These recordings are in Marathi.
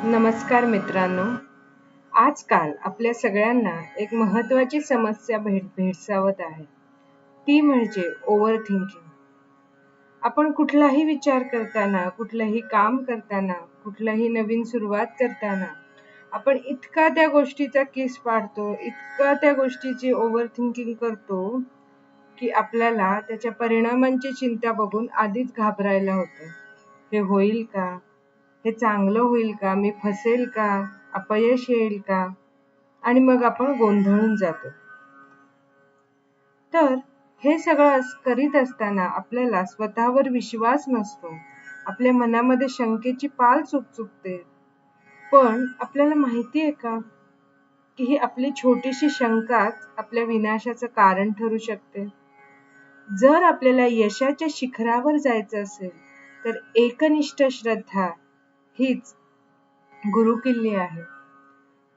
नमस्कार मित्रांनो. आजकाल आपल्या सगळ्यांना एक महत्त्वाची समस्या भेडसावत आहे. ती म्हणजे ओव्हर थिंकिंग. आपण कुठलाही विचार करताना, कुठलंही काम करताना, कुठलाही नवीन सुरुवात करताना आपण इतका त्या गोष्टीचा किस पाडतो, इतका त्या गोष्टीची ओव्हर थिंकिंग करतो, की आपल्याला त्याच्या परिणामांची चिंता बघून आधीच घाबरायला होतं. हे होईल का? हे चांगलं होईल का? मी फसेल का? अपयश येईल का? आणि मग आपण गोंधळून जातो. तर हे सगळं करीत असताना आपल्याला स्वतःवर विश्वास नसतो. आपल्या मनामध्ये शंकेची पाल चुकचुकते. पण आपल्याला माहिती आहे का, की ही आपली छोटीशी शंकाच आपल्या विनाशाचं कारण ठरू शकते. जर आपल्याला यशाच्या शिखरावर जायचं असेल, तर एकनिष्ठ श्रद्धा हीच गुरुकिल्ली आहे.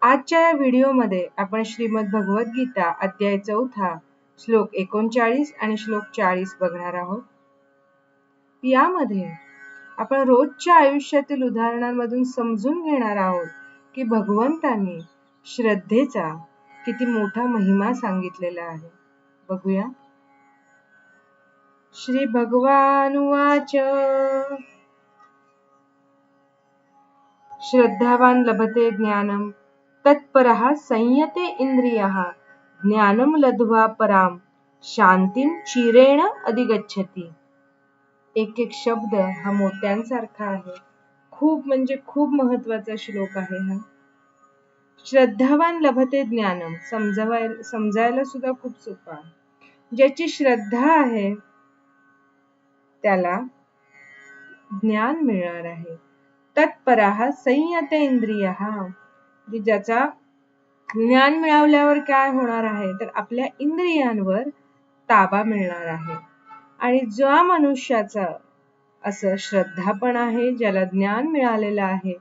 आजच्या या व्हिडिओमध्ये आपण श्रीमद भगवद्गीता अध्याय 4 श्लोक 39 आणि श्लोक 40 बघणार आहोत. यामध्ये आपण रोजच्या आयुष्यातील उदाहरणांमधून समजून घेणार आहोत की भगवंतांनी श्रद्धेचा किती मोठा महिमा सांगितलेला आहे. बघूया. श्री भगवानुवाच श्रद्धावान लभते ज्ञानम तत्परः संयते इंद्रियः ज्ञानम लब्ध्वा पराम शांतीम चिरेण अधिगच्छति. एक एक शब्द हा मोत्यांसारखा आहे. खूप म्हणजे खूप महत्वाचा श्लोक आहे हा. श्रद्धावान लभते ज्ञानम समजायला सुद्धा खूप सोपा आहे. ज्याची श्रद्धा आहे त्याला ज्ञान मिळणार आहे. तत्परः संयते इंद्रियः, ज्याचा ज्ञान मिळवल्यावर काय होणार आहे, तर आपल्या इंद्रियांवर ताबा मिळणार आहे. आणि ज्या मनुष्याचा असं श्रद्धा पण आहे, ज्याला ज्ञान मिळालेलं आहे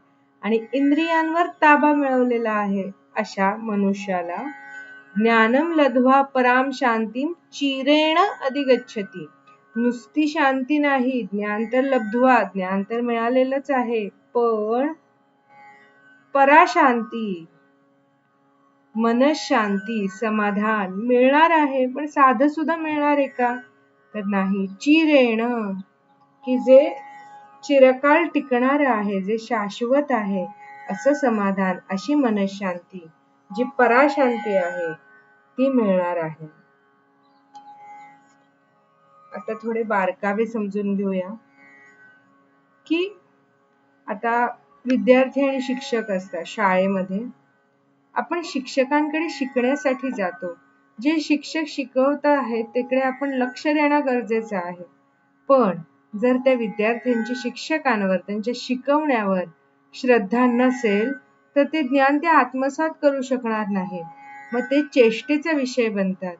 आणि इंद्रियांवर ताबा मिळवलेला आहे, अशा मनुष्याला ज्ञानम लब्ध्वा पराम शांतीम चिरेण अधिगच्छति. नुसती शांती नाही, ज्ञान तर लब्ध्वा, ज्ञान तर मिळालेलंच आहे, पण पराशांती, मनशांती, समाधान मिळणार आहे. पण साधं सुद्धा मिळणार आहे का? तर नाही. चिरेण, की जे चिरकाल टिकणार आहे, जे शाश्वत आहे, असं समाधान, अशी मनशांती, जी पराशांती आहे, ती मिळणार आहे. आता थोडे बारकावे समजून घेऊया, की आता विद्यार्थी आणि शिक्षक असतात शाळेमध्ये. आपण शिक्षकांकडे शिकण्यासाठी जातो. जे शिक्षक शिकवत आहेत तिकडे आपण लक्ष देणं गरजेचं आहे. पण जर त्या विद्यार्थ्यांची शिक्षकांवर, त्यांच्या शिकवण्यावर श्रद्धा नसेल, तर ते ज्ञान ते आत्मसात करू शकणार नाही. मग ते चेष्टेचा विषय बनतात.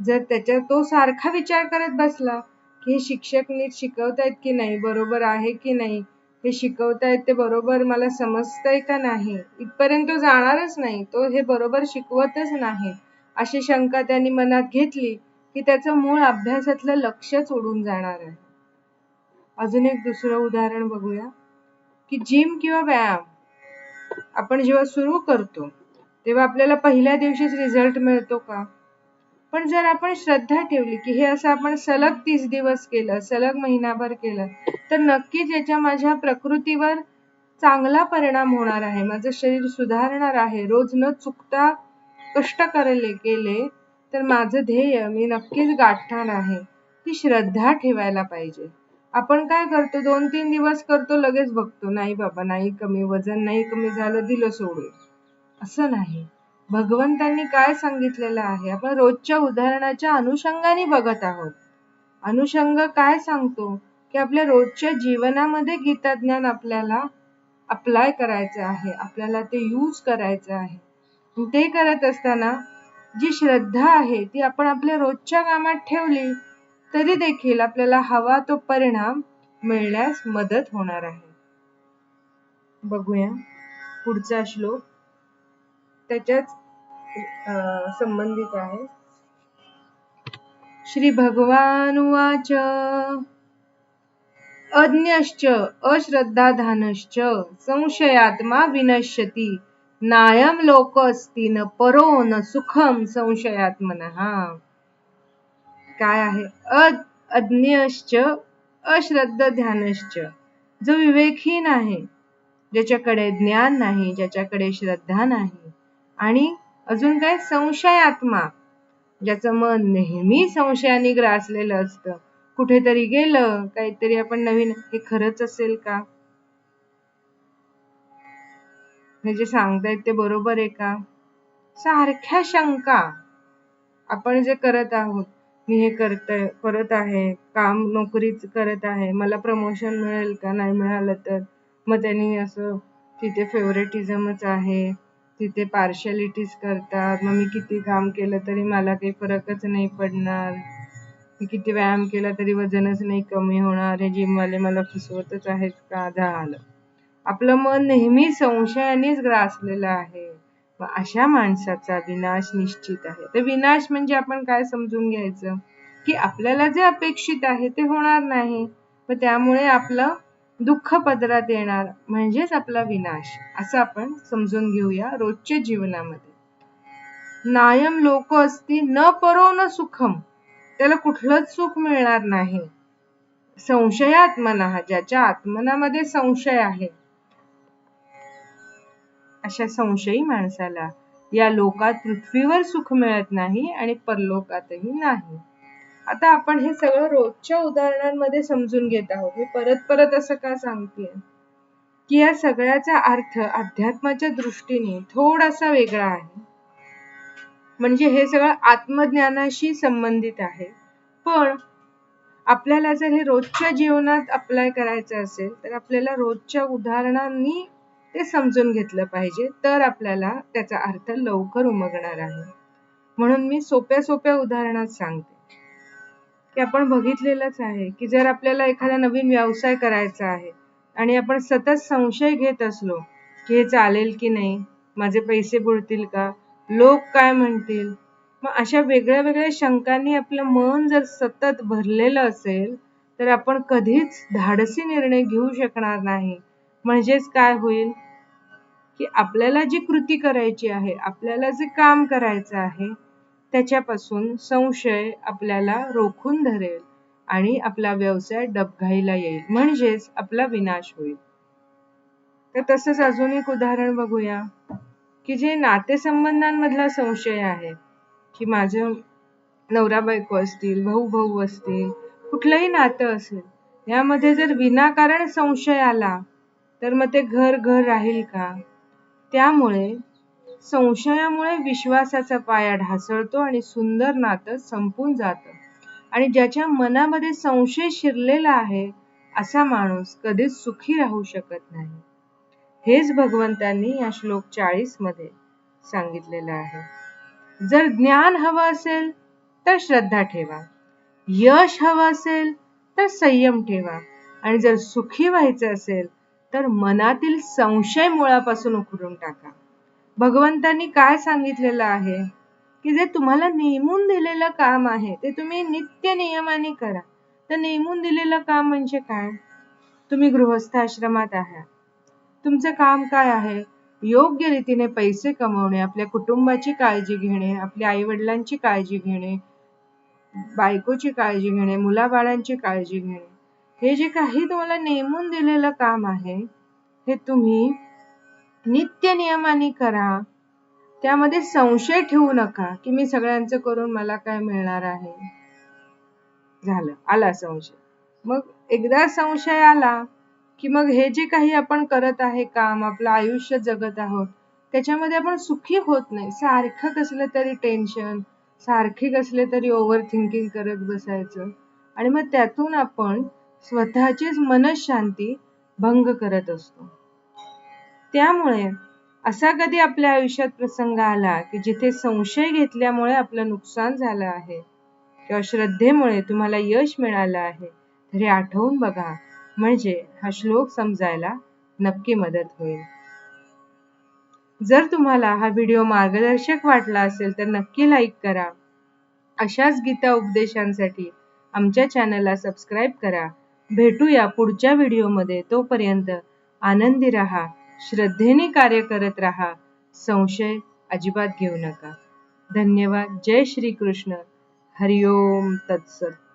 जर त्याच्यात तो सारखा विचार करत बसला की हे शिक्षक नीट शिकवतायत की नाही, बरोबर आहे की नाही, हे शिकवतायत ते बरोबर मला समजतंय का नाही, इथपर्यंत जाणारच नाही, तो हे बरोबर शिकवतच नाही, अशी शंका त्यांनी मनात घेतली की त्याचं मूळ अभ्यासातलं लक्षच उडून जाणार आहे. अजून एक दुसरं उदाहरण बघूया, की जिम किंवा व्यायाम आपण जेव्हा सुरू करतो तेव्हा आपल्याला पहिल्या दिवशीच रिझल्ट मिळतो का? पण जर आपण श्रद्धा ठेवली की हे असं आपण सलग 30 दिवस केलं, सलग महिनाभर केलं, तर नक्कीच याच्या माझ्या प्रकृतीवर चांगला परिणाम होणार आहे. माझं शरीर सुधारणार आहे. रोज न चुकता कष्ट केले तर माझं ध्येय मी नक्कीच गाठणार आहे. ती श्रद्धा ठेवायला पाहिजे. आपण काय करतो, 2-3 दिवस करतो, लगेच बघतो, नाही बाबा, नाही कमी, वजन नाही कमी झालं, दिलं सोडून. असं नाही. भगवंतांनी काय सांगितलेलं आहे, आपण रोजच्या उदाहरणाच्या अनुषंगाने बघत आहोत. अनुषंग काय सांगतो, की आपल्या रोजच्या जीवनामध्ये गीता ज्ञान आपल्याला अप्लाय करायचं आहे, आपल्याला ते यूज करायचं आहे. ते करत असताना जी श्रद्धा आहे ती आपण आपल्या रोजच्या कामात ठेवली तरी देखील आपल्याला हवा तो परिणाम मिळण्यास मदत होणार आहे. बघूया पुढचा श्लोक, त्याच्याच संबंधित आहे. श्री भगवानुवाच अज्ञश्च अश्रद्धाधानश्च संशयात्मा विनश्यति नायम लोक अस्ति न परो न सुखम संशयात्मनः. काय आहे? अज्ञश्च अश्रद्धा ध्यानश्च, जो विवेकहीन आहे, ज्याच्याकडे ज्ञान नाही, ज्याच्याकडे श्रद्धा नाही, आणि अजून काय? संशयात्मा, ज्याचं मन नेहमी संशयाने ग्रासलेलं असतं. कुठेतरी गेलं काहीतरी आपण नवीन, हे खरंच असेल का? हे जे सांगतायत ते बरोबर आहे का? सारख्या शंका. आपण जे करत आहोत, मी हे करत आहे, काम नोकरीच करत आहे, मला प्रमोशन मिळेल का? नाही मिळालं तर मग त्यांनी असं, तिथे फेवरेटिझमच आहे, तिथे पार्शालिटीज करतात, मग मी किती काम केलं तरी मला काही फरकच नाही पडणार, मी किती व्यायाम केला तरी वजनच नाही कमी होणार, हे जिमवाले मला फसवतच आहेत का? झालं. आपलं मन नेहमी संशयानेच ग्रासलेलं आहे. अशा माणसाचा विनाश निश्चित आहे. तर विनाश म्हणजे आपण काय समजून घ्यायचं, की आपल्याला जे अपेक्षित आहे ते होणार नाही, व त्यामुळे आपलं दुःख पदरात येणार, म्हणजेच आपला विनाश, असं आपण समजून घेऊया रोजच्या जीवनामध्ये. नायम लोक अस्ति न परो न सुखम, त्याला कुठलंच सुख मिळणार नाही. संशयात्मनः, ज्याच्या आत्मनामध्ये संशय आहे, अशा संशयी माणसाला या लोकात पृथ्वीवर सुख मिळत नाही आणि परलोकातही नाही. आता आपण हे सगळं रोजच्या उदाहरणांमध्ये समजून घेत आहोत. मी परत परत असं का सांगतेय, की या सगळ्याचा अर्थ अध्यात्माच्या दृष्टीने थोडासा वेगळा आहे. म्हणजे हे सगळं आत्मज्ञानाशी संबंधित आहे, पण आपल्याला जर हे रोजच्या जीवनात अप्लाय करायचं असेल तर आपल्याला रोजच्या उदाहरणांनी ते समजून घेतलं पाहिजे, तर आपल्याला त्याचा अर्थ लवकर उमगणार आहे. म्हणून मी सोप्या सोप्या उदाहरणात सांगते, की आपण बघितलेलंच आहे, की जर आपल्याला एखादा नवीन व्यवसाय करायचा आहे आणि आपण सतत संशय घेत असलो, की हे चालेल की नाही, माझे पैसे बुडतील का, लोक काय म्हणतील, मग अशा वेगळ्या वेगळ्या शंकांनी आपलं मन जर सतत भरलेलं असेल तर आपण कधीच धाडसी निर्णय घेऊ शकणार नाही. म्हणजेच काय होईल, की आपल्याला जी कृती करायची आहे, आपल्याला जे काम करायचं आहे, त्याच्यापासून संशय आपल्याला रोखून धरेल आणि आपला व्यवसाय डबघाईला येईल, म्हणजेच आपला विनाश होईल. तर तसंच अजून एक उदाहरण बघूया, की जे नातेसंबंधांमधला संशय आहे, की माझं नवरा बायको असतील, भाऊ भाऊ असतील, कुठलंही नातं असेल, यामध्ये जर विनाकारण संशय आला तर मग ते घर घर राहील का? त्यामुळे संशयामुळे विश्वासाचा पाया ढासळतो आणि सुंदर नातं संपून जातं. आणि ज्याच्या मनामध्ये संशय शिरलेला आहे, असा माणूस कधीच सुखी राहू शकत नाही. हेच भगवंतांनी या श्लोक 40 मध्ये सांगितलेलं आहे. जर ज्ञान हवं असेल तर श्रद्धा ठेवा, यश हवं असेल तर संयम ठेवा, आणि जर सुखी व्हायचं असेल तर मनातील संशय मुळापासून उखडून टाका. भगवंतांनी काय सांगितलेलं आहे, की जे तुम्हाला नेमून दिलेलं काम आहे ते तुम्ही नित्य नियमाने करा. तर नेमून दिलेलं काम म्हणजे काय? तुम्ही गृहस्थ आश्रमात आहात, तुमचं काम काय आहे? योग्य रीतीने पैसे कमवणे, आपल्या कुटुंबाची काळजी घेणे, आपल्या आई वडिलांची काळजी घेणे, बायकोची काळजी घेणे, मुलाबाळांची काळजी घेणे. हे जे काही तुम्हाला नेमून दिलेलं काम आहे, हे तुम्ही नित्य नियमाने करा. त्यामध्ये संशय ठेवू नका, की मी सगळ्यांचं करून मला काय मिळणार आहे. झालं, आला संशय. मग एकदा संशय आला की मग हे जे काही आपण करत आहे काम, आपलं आयुष्य जगत आहोत, त्याच्यामध्ये आपण सुखी होत नाही. सारखं कसलं तरी टेन्शन, सारखी कसले तरी ओव्हर थिंकिंग करत बसायचं, आणि मग त्यातून आपण स्वतःचीच मनशांती भंग करत असतो. त्यामुळे असा कधी आपल्या आयुष्यात प्रसंग आला की जिथे संशय घेतल्यामुळे आपलं नुकसान झालं आहे किंवा श्रद्धेमुळे तुम्हाला यश मिळालं आहे, तर हे आठवून बघा, म्हणजे हा श्लोक समजायला नक्की मदत होईल. जर तुम्हाला हा व्हिडिओ मार्गदर्शक वाटला असेल तर नक्की लाईक करा. अशाच गीता उपदेशांसाठी आमच्या चॅनलला सबस्क्राईब करा भेटूया पुढच्या व्हिडिओमध्ये. तोपर्यंत आनंदी राहा, श्रद्धेने कार्य करत राहा, संशय अजिबात घेऊ नका. धन्यवाद. जय श्री कृष्ण. हरिओम तत्सत.